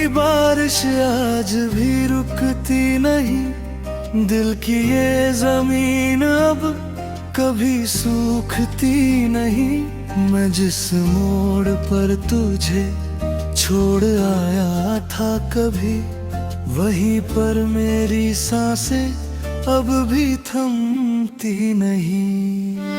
बारिश आज भी रुकती नहीं, दिल की ये जमीन अब कभी सूखती नहीं। मैं जिस मोड़ पर तुझे छोड़ आया था कभी, वहीं पर मेरी सांसें अब भी थमती नहीं।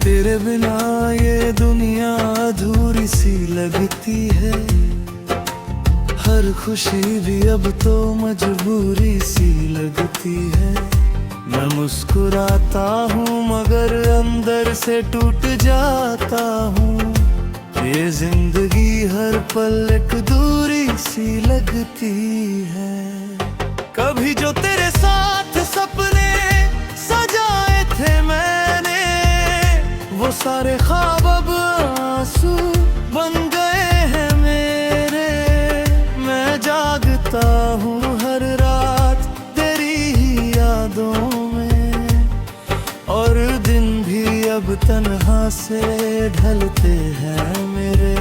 तेरे बिना ये दुनिया अधूरी सी लगती है, हर खुशी भी अब तो मजबूरी सी लगती है। मैं मुस्कुराता हूँ मगर अंदर से टूट जाता हूँ, ये जिंदगी हर पल एक दूरी सी लगती है। कभी जो तेरे साथ सपने सजाए थे मैंने, वो सारे ख्वाब अब आंसू बन गए हैं मेरे। मैं जागता हूँ हर रात तेरी ही यादों में, और दिन भी अब तन्हा से ढलते हैं मेरे।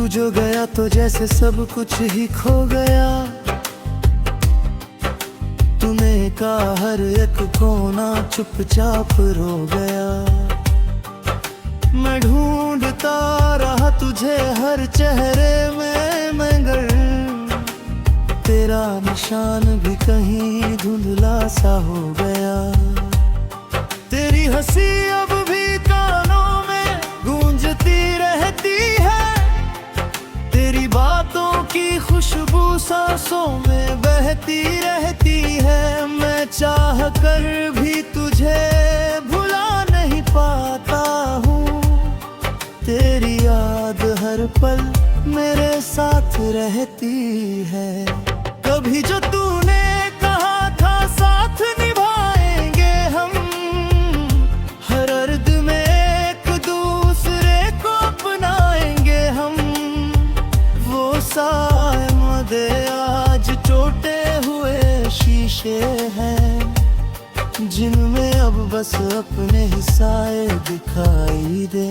जो गया तो जैसे सब कुछ ही खो गया, तूने का हर एक कोना चुपचाप रो गया। मैं ढूंढता रहा तुझे हर चेहरे में मगर तेरा निशान भी कहीं धुंधला सा हो गया। तेरी हंसी अब भी कानों में गूंजती रहती है, तेरी बातों की खुशबू सांसों में बहती रहती है। मैं चाह कर भी तुझे भुला नहीं पाता हूँ, तेरी याद हर पल मेरे साथ रहती है। कभी जो तूने कहा था साथ निभाएंगे हम, हर अर्द में एक दूसरे को अपनाएंगे हम। साए आज टूटे हुए शीशे हैं, जिनमें अब बस अपने ही साए दिखाई दे।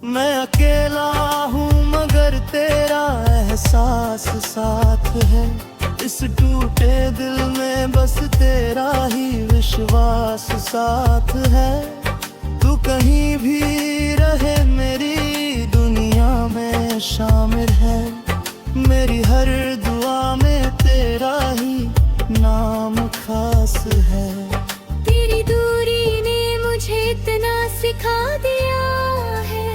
मैं अकेला हूँ मगर तेरा एहसास साथ है, इस टूटे दिल में बस तेरा ही विश्वास साथ है। तू कहीं भी रहे मेरी दुनिया में शामिल है, मेरी हर दुआ में तेरा ही नाम खास है। तेरी दूरी ने मुझे इतना सिखा दिया है,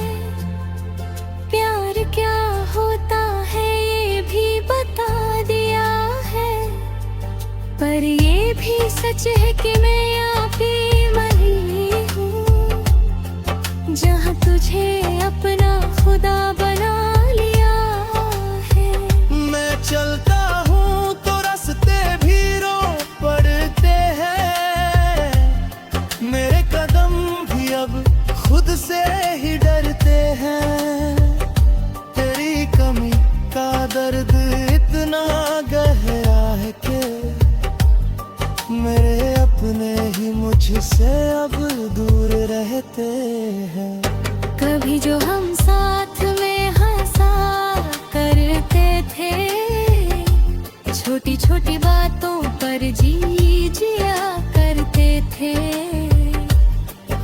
प्यार क्या होता है ये भी बता दिया है। पर ये भी सच है कि मैं यहाँ पे मरी हूँ, जहाँ तुझे अपना खुदा बना लिया है। मैं चलता हूँ तो रास्ते भी रो पड़ते हैं, मेरे कदम भी अब खुद से ही डरते हैं। तेरी कमी का दर्द इतना गहरा है कि मेरे अपने ही मुझसे अब दूर रहते हैं। कभी जो हम साथ में हंसा करते थे, छोटी छोटी बातों पर जी जिया करते थे।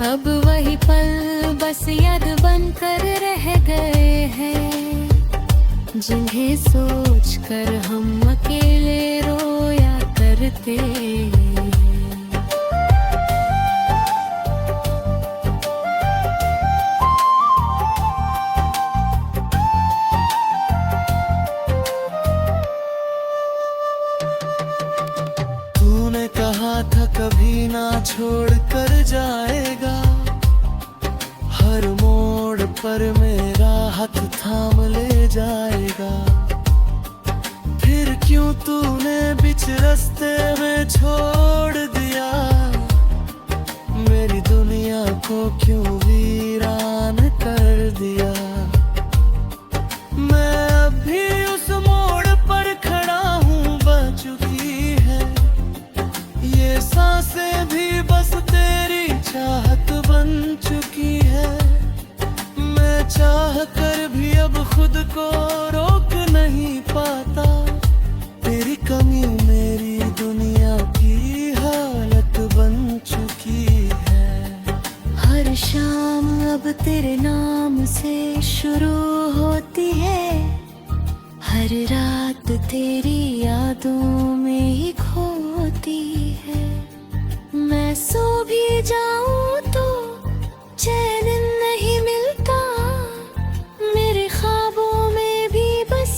अब वही पल बस याद बनकर रह गए हैं, जिन्हें सोच कर हम अकेले रोया करते। तूने कहा था कभी ना छोड़ कर जाएगा, हर मोड़ पर मेरा हाथ थाम ले जाएगा। फिर क्यों तूने बीच रास्ते छोड़ दिया, मेरी दुनिया को क्यों वीरान कर दिया। मैं अभी उस मोड़ पर खड़ा हूँ, बच चुकी है ये सांसें भी, बस तेरी चाहत बन चुकी है। मैं चाह कर भी अब खुद को रोक नहीं पाता, तेरी कमी मेरी दुनिया की हालत बन चुकी है। हर शाम अब तेरे नाम से शुरू होती है, हर रात तेरी यादों में ही खोती है। मैं सो भी जाऊं तो चैन नहीं मिलता, मेरे ख्वाबों में भी बस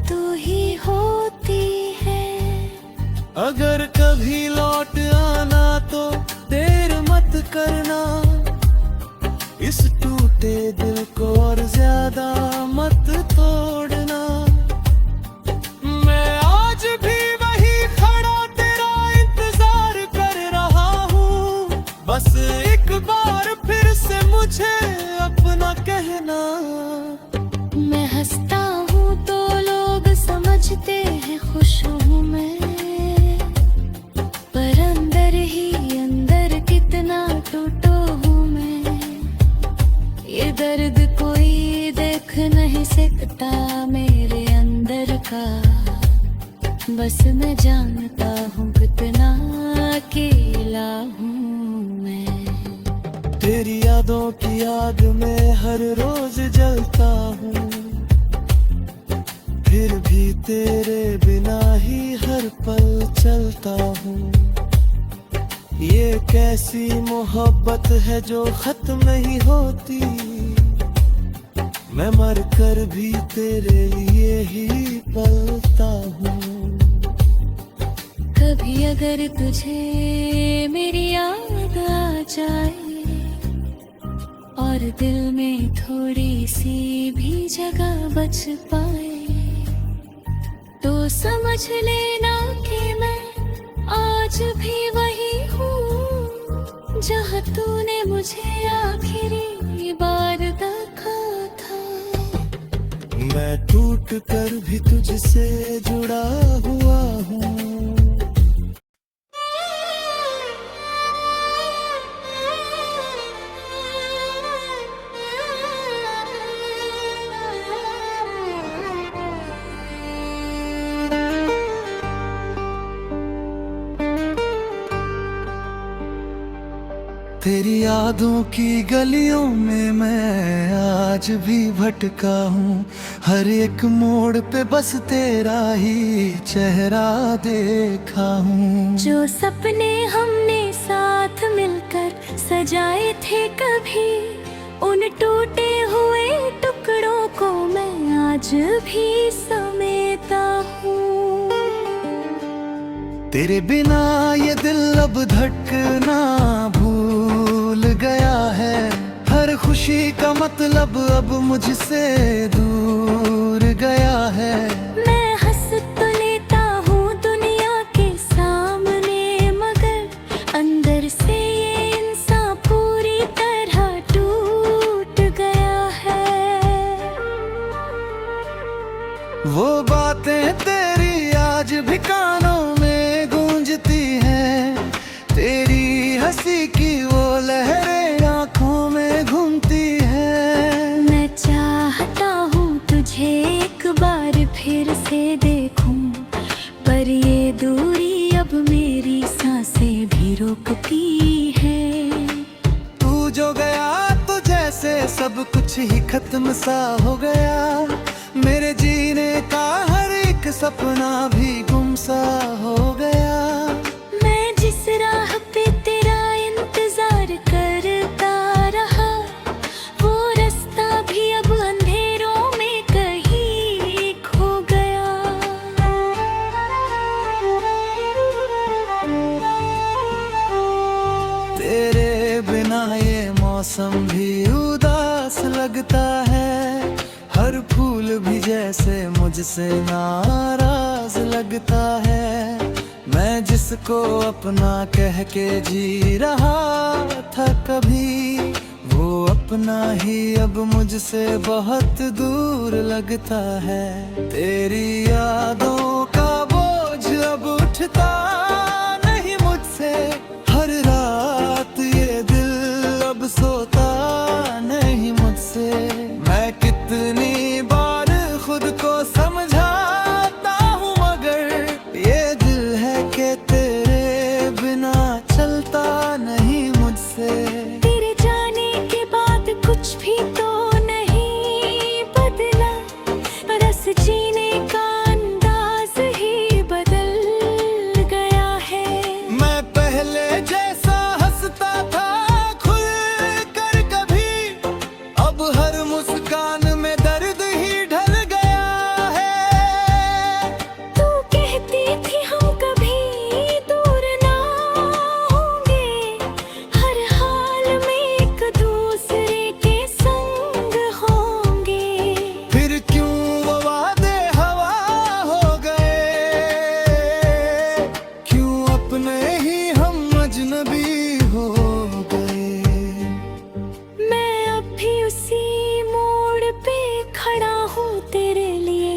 तू ही होती है। अगर कभी लौट आना तो देर मत करना, इस टूटे दिल को और ज्यादा मत तोड़ना। मैं आज भी वही खड़ा तेरा इंतजार कर रहा हूँ, बस एक बार फिर से मुझे अपना कहना। मैं हंसता हूँ तो लोग समझते हैं खुश हूँ मैं, पर अंदर ही अंदर कितना टूटा हूँ मैं। ये दर्द कोई देख नहीं सकता मेरे अंदर का, बस मैं जानता हूँ कितना अकेला हूँ मैं। तेरी यादों की आग में हर रोज जलता हूँ, फिर भी तेरे बिना ही हर पल चलता हूँ। ये कैसी मोहब्बत है जो खत्म नहीं होती, मैं मर कर भी तेरे लिए ही पलता हूँ। कभी अगर तुझे मेरी याद आ जाए और दिल में थोड़ी सी भी जगह बच पाए, तो समझ लेना कि मैं आज भी वही हूँ जहाँ तूने मुझे आखिरी बार देखा था। मैं टूट कर भी तुझसे जुड़ा हुआ हूँ। तेरी यादों की गलियों में मैं आज भी भटका हूँ, हर एक मोड़ पे बस तेरा ही चेहरा देखा हूँ। जो सपने हमने साथ मिलकर सजाए थे कभी, उन टूटे हुए टुकड़ों को मैं आज भी समेटा हूँ। तेरे बिना ये दिल अब धड़कना भूल गया है, हर खुशी का मतलब अब मुझसे दूर गया है। मैं हंस तो लेता हूँ दुनिया के सामने, मगर अंदर से ये इंसान पूरी तरह टूट गया है। वो बातें तेरी आज भी कानों में गूंजती हैं, तेरी हंसी की वो लहरें आँखों में घूमती हैं। मैं चाहता हूँ तुझे एक बार फिर से देखूं, पर ये दूरी अब मेरी सांसें भी रोकती है। तू जो गया तो जैसे सब कुछ ही खत्म सा हो गया, मेरे जीने का हर एक सपना भी गुम सा हो गया। मैं जिस राह पे तेरा इंतजार करता रहा, वो रास्ता भी अब अंधेरों में कहीं खो गया। तेरे बिना ये मौसम भी उदास लगता है, हर फूल भी जैसे मुझसे नाराज लगता है। मैं मैं जिसको अपना कह के जी रहा था कभी, वो अपना ही अब मुझसे बहुत दूर लगता है। तेरी यादों का बोझ अब उठता नहीं मुझसे, हर रात ये दिल अब सोता नहीं मुझसे। मैं कितनी बार खुद को समझाता हूँ मगर ये दिल है कि तेरे बिना चलता नहीं मुझसे। तेरे जाने के बाद कुछ भी तो नहीं बदला, रस जीने का अंदाज ही बदल गया है। मैं पहले जैसा हंसता था खुल कर कभी, अब हर मुस्कान में दर्द ही ढल गया है। तू कहती थी हम कभी दूर ना होंगे, हर हाल में एक दूसरे के संग होंगे। फिर क्यों वो वादे हवा हो गए, क्यों अपने ही हम अजनबी हो गए। मैं अब भी उसी मोड़ पे खड़ा हूँ तेरे लिए,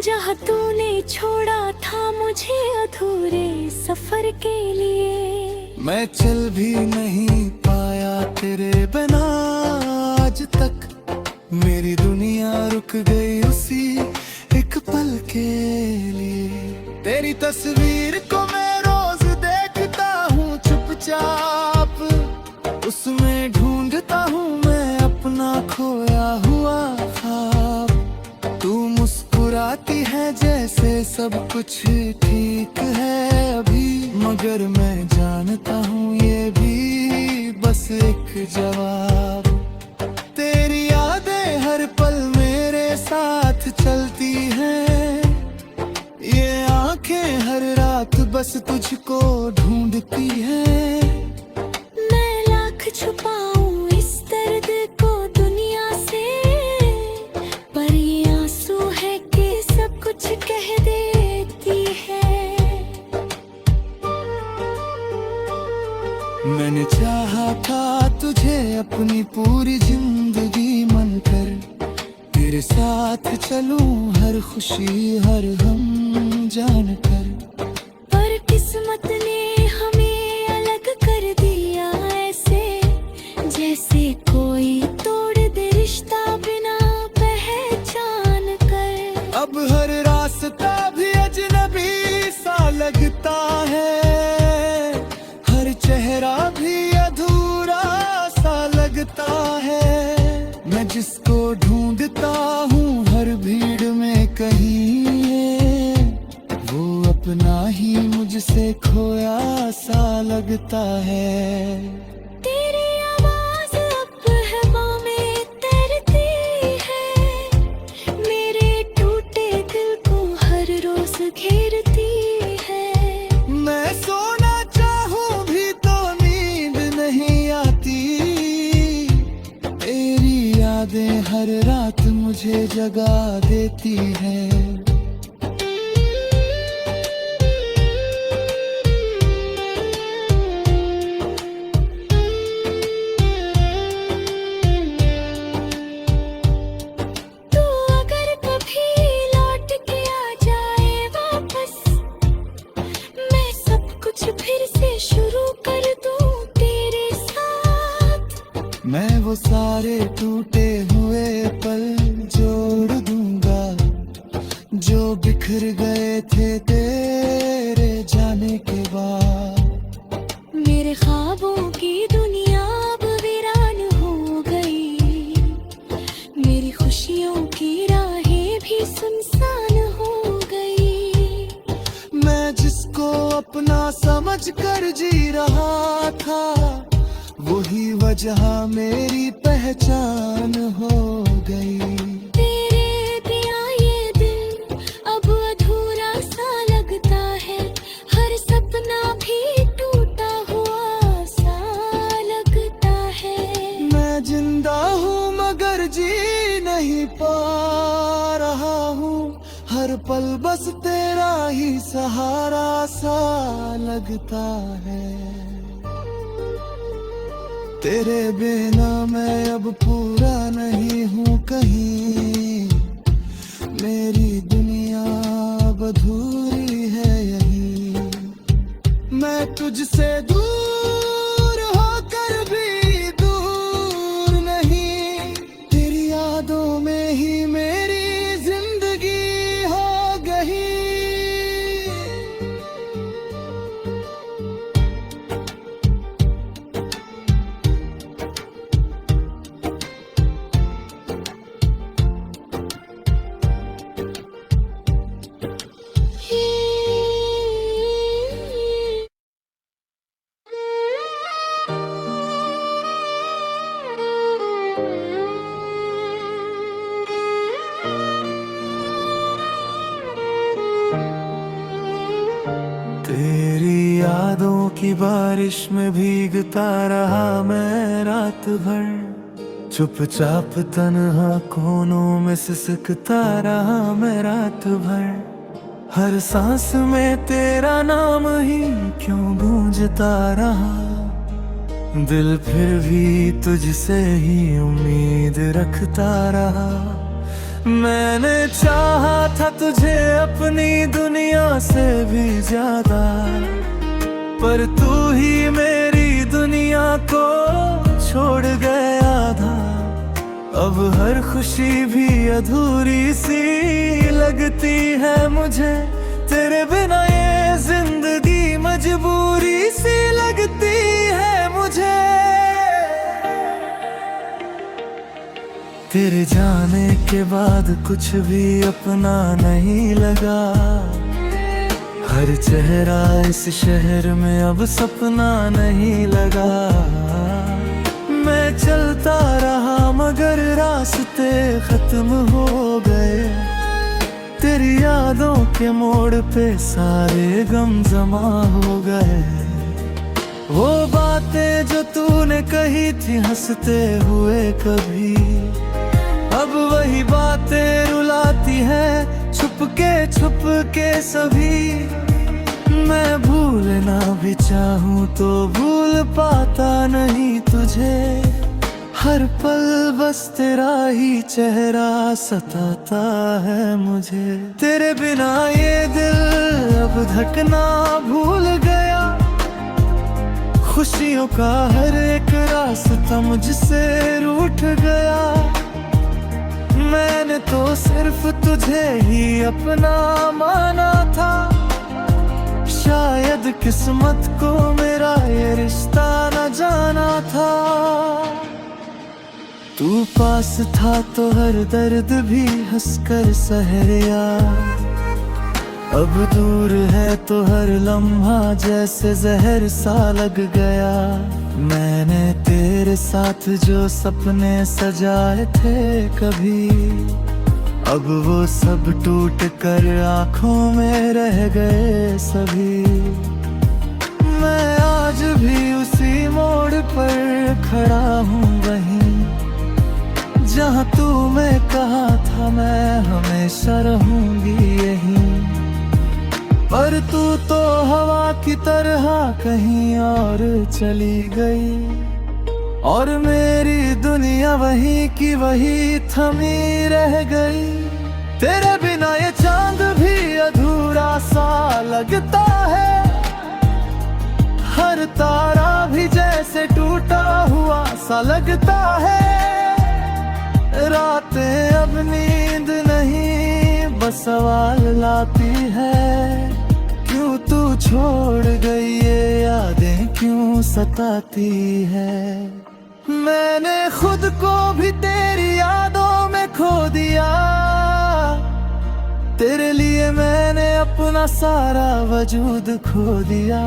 जहाँ तूने छोड़ा था मुझे अधूरे सफर के लिए। मैं चल भी नहीं पाया तेरे बिना आज तक, मेरी दुनिया रुक गई उसी एक पल के लिए। तेरी तस्वीर को मैं रोज देखता हूँ चुपचाप, उसमें ढूंढता हूँ मैं अपना खोया हुआ ख्वाब। तू मुस्कुराती है जैसे सब कुछ ठीक है अभी, मगर मैं जानता हूँ ये भी बस एक जवाब। तेरी यादें हर पल मेरे साथ चलती हैं, ये आंखें हर रात बस तुझको ढूंढती हैं। मैं लाख छुपाऊं इस दर्द को दुनिया से, पर ये आंसू है कि सब कुछ कह देती है। मैंने चाहा था तुझे अपनी पूरी जिंदगी मनकर, तेरे साथ चलूं हर खुशी हर गम जानकर। पर किस्मत ने हमें अलग कर दिया ऐसे, जैसे कोई तोड़ दे रिश्ता बिना पहचान कर। अब हर रास्ता भी अजनबी सा लगता है, हर चेहरा भी अधूरा सा लगता है। मैं जिसको ढूंढता हूँ हर भीड़ में कहीं है, वो अपना ही मुझसे खोया सा लगता है। तेरी आवाज अब हवा में तैरती है, मेरे टूटे दिल को हर रोज घेरती है। मैं सोना चाहूँ भी तो नींद नहीं आती, तेरी यादें हर रात मुझे जगा देती हैं। तू अगर कभी लौट के आ जाए वापस, मैं सब कुछ फिर से शुरू कर दूं तेरे साथ। मैं वो सारे टूटे हुए पल जोड़ दूंगा, जो बिखर गए थे तेरे जाने के बाद। मेरे ख्वाबों की दुनिया अब वीरान हो गई, मेरी खुशियों की राहें भी सुनसान हो गई। मैं जिसको अपना समझ कर जी रहा था, वही वजह मेरी पहचान हो गई। तेरे बिना ये दिल अब अधूरा सा लगता है, हर सपना भी टूटा हुआ सा लगता है। मैं जिंदा हूँ मगर जी नहीं पा रहा हूँ, हर पल बस तेरा ही सहारा सा लगता है। तेरे बिना मैं अब पूरा नहीं हूँ कहीं, मेरी दुनिया अब अधूरी है यही। मैं तुझसे दूर होकर भी दूर नहीं, तेरी यादों में ही मेरी जिंदगी हो गई। तेरी यादों की बारिश में भीगता रहा मैं रात भर, चुपचाप तन्हा कोनों में सिसकता रहा मैं रात भर। हर सांस में तेरा नाम ही क्यों गूंजता रहा, दिल फिर भी तुझसे ही उम्मीद रखता रहा। मैंने चाहा था तुझे अपनी दुनिया से भी ज्यादा, पर तू ही मेरी दुनिया को छोड़ गया था। अब हर खुशी भी अधूरी सी लगती है मुझे, तेरे बिना ये जिंदगी मजबूरी सी लगती है मुझे। तेरे जाने के बाद कुछ भी अपना नहीं लगा, हर चेहरा इस शहर में अब सपना नहीं लगा। मैं चलता रहा मगर रास्ते खत्म हो गए, तेरी यादों के मोड़ पे सारे गम जमा हो गए। वो बातें जो तूने कही थी हंसते हुए कभी, अब वही बातें रुलाती है छुप के सभी। मैं भूलना भी चाहूँ तो भूल पाता नहीं तुझे, हर पल बस तेरा ही चेहरा सताता है मुझे। तेरे बिना ये दिल अब धड़कना भूल गया, खुशियों का हर एक रास्ता मुझसे रूठ गया। मैंने तो सिर्फ तुझे ही अपना माना था, शायद किस्मत को मेरा ये रिश्ता न जाना था। तू पास था तो हर दर्द भी हंसकर सहरिया, अब दूर है तो हर लम्हा जैसे जहर सा लग गया। मैंने तेरे साथ जो सपने सजाए थे कभी, अब वो सब टूट कर आँखों में रह गए सभी। मैं आज भी उसी मोड़ पर खड़ा हूँ वहीं, जहाँ तूने कहा था मैं हमेशा रहूंगी यहीं। पर तू तो हवा की तरह कहीं और चली गई, और मेरी दुनिया वही की वही थमी रह गई। तेरे बिना ये चांद भी अधूरा सा लगता है, हर तारा भी जैसे टूटा हुआ सा लगता है। रातें अब नींद नहीं बस सवाल लाती है, क्यों तू छोड़ गई ये यादें क्यों सताती है। मैंने खुद को भी तेरी यादों में खो दिया, तेरे लिए मैंने अपना सारा वजूद खो दिया।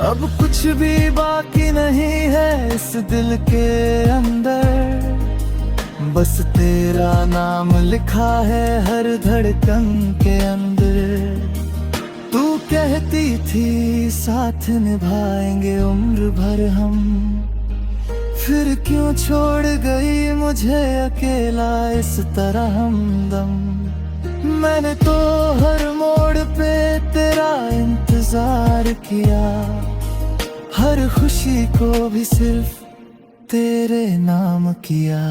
अब कुछ भी बाकी नहीं है इस दिल के अंदर, बस तेरा नाम लिखा है हर धड़कन के अंदर। तू कहती थी साथ निभाएंगे उम्र भर हम, फिर क्यों छोड़ गई मुझे अकेला इस तरह हमदम। मैंने तो हर मोड़ पे तेरा इंतजार किया, हर खुशी को भी सिर्फ तेरे नाम किया।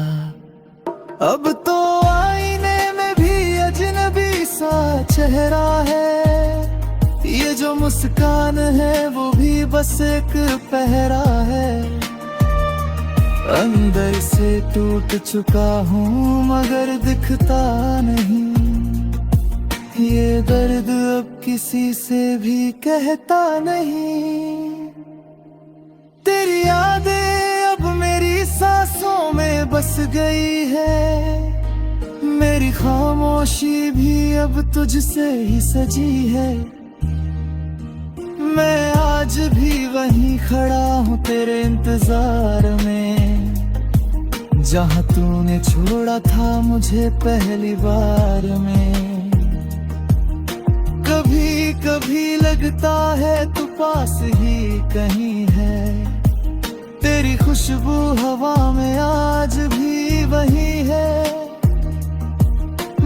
अब तो आईने में भी अजनबी सा चेहरा है, ये जो मुस्कान है वो भी बस एक पहरा है। अंदर से टूट चुका हूँ मगर दिखता नहीं, ये दर्द अब किसी से भी कहता नहीं। तेरी यादें अब मेरी सांसों में बस गई है, मेरी खामोशी भी अब तुझसे ही सजी है। मैं आज भी वहीं खड़ा हूँ तेरे इंतजार में, जहाँ तूने छोड़ा था मुझे पहली बार में। कभी कभी लगता है तू पास ही कहीं है, तेरी खुशबू हवा में आज भी वही है।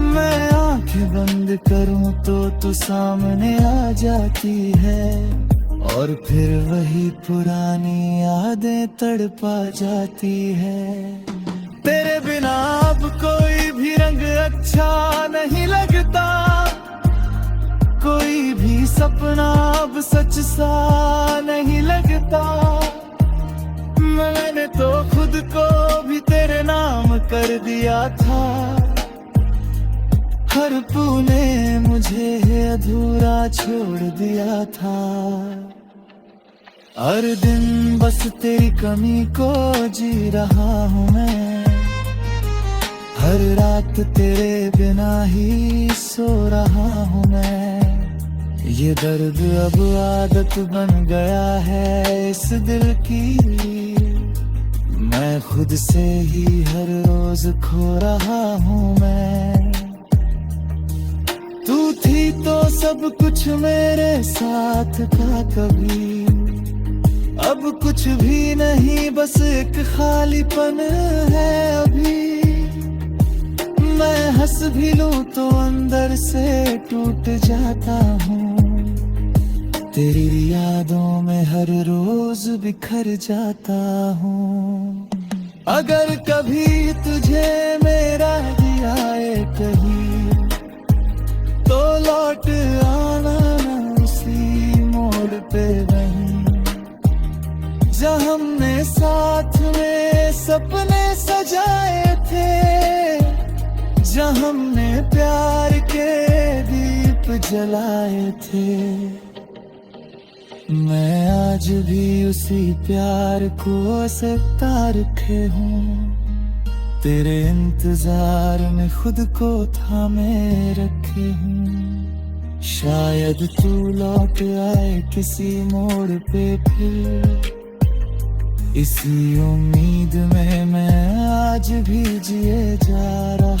मैं आंखें बंद करूं तो तू सामने आ जाती है, और फिर वही पुरानी यादें तड़पा जाती है। तेरे बिना अब कोई भी रंग अच्छा नहीं लगता, कोई भी सपना अब सच सा नहीं लगता। मैंने तो खुद को भी तेरे नाम कर दिया था, हर पू ने मुझे अधूरा छोड़ दिया था। हर दिन बस तेरी कमी को जी रहा हूँ मैं, हर रात तेरे बिना ही सो रहा हूँ मैं। ये दर्द अब आदत बन गया है इस दिल की, मैं खुद से ही हर रोज खो रहा हूँ मैं। तू थी तो सब कुछ मेरे साथ था कभी, अब कुछ भी नहीं बस एक खालीपन है अभी। मैं हंस भी लूं तो अंदर से टूट जाता हूँ, तेरी यादों में हर रोज बिखर जाता हूँ। अगर कभी तुझे मेरा दिया है कहीं, तो लौट आना ना उसी मोड़ पे वहीं, जहाँ हमने साथ में सपने सजाए थे, जहाँ हमने प्यार के दीप जलाए थे। मैं आज भी उसी प्यार को सकता रखे हूँ, तेरे इंतजार में खुद को थामे रखे हूँ। शायद तू लौट आए किसी मोड़ पे फिर, इसी उम्मीद में मैं आज भी जिए जा रहा